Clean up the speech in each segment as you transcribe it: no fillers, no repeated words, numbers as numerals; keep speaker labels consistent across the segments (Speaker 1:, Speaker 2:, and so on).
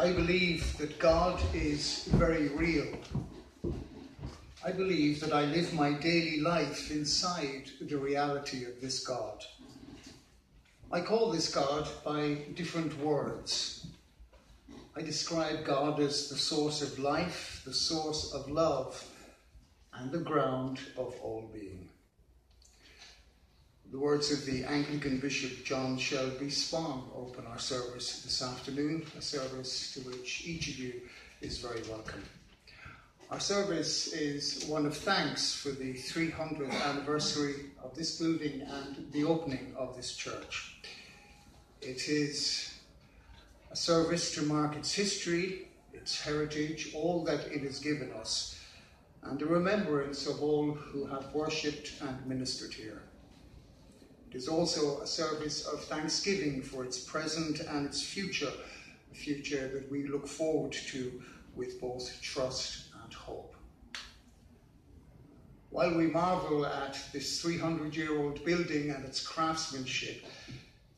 Speaker 1: I believe that God is very real. I believe that I live my daily life inside the reality of this God. I call this God by different words. I describe God as the source of life, the source of love, and the ground of all being. The words of the Anglican Bishop John Shelby Spong open our service this afternoon, a service to which each of you is very welcome. Our service is one of thanks for the 300th anniversary of this building and the opening of this church. It is a service to mark its history, its heritage, all that it has given us, and a remembrance of all who have worshipped and ministered here. It is also a service of thanksgiving for its present and its future, a future that we look forward to with both trust and hope. While we marvel at this 300-year-old building and its craftsmanship,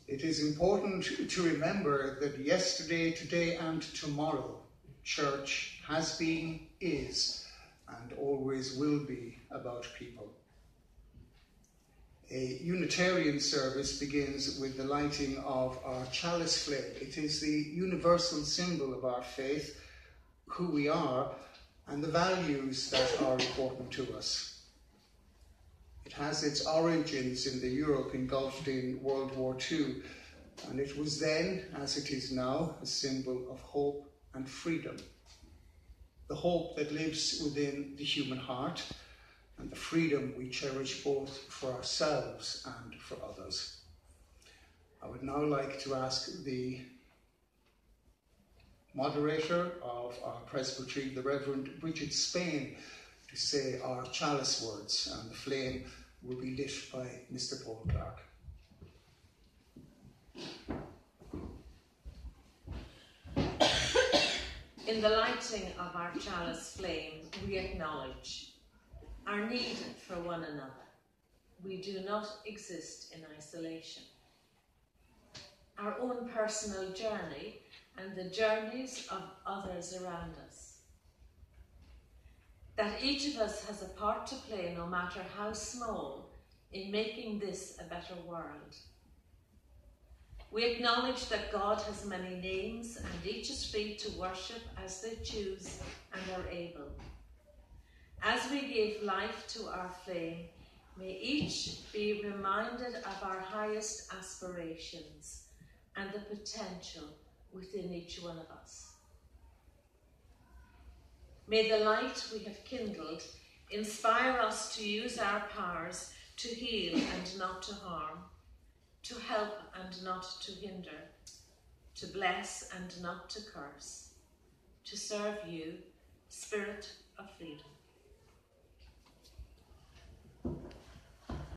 Speaker 1: it is important to remember that yesterday, today, and tomorrow, church has been, is, and always will be about people. A Unitarian service begins with the lighting of our chalice flame. It is the universal symbol of our faith, who we are, and the values that are important to us. It has its origins in the Europe engulfed in World War II, and it was then, as it is now, a symbol of hope and freedom. The hope that lives within the human heart, and the freedom we cherish both for ourselves and for others. I would now like to ask the moderator of our presbytery, the Reverend Bridget Spain, to say our chalice words, and the flame will be lit by Mr. Paul Clark.
Speaker 2: In the lighting of our chalice flame, we acknowledge our need for one another. We do not exist in isolation. Our own personal journey and the journeys of others around us. That each of us has a part to play, no matter how small, in making this a better world. We acknowledge that God has many names and each is free to worship as they choose and are able. As we give life to our flame, may each be reminded of our highest aspirations and the potential within each one of us. May the light we have kindled inspire us to use our powers to heal and not to harm, to help and not to hinder, to bless and not to curse, to serve you, Spirit of freedom.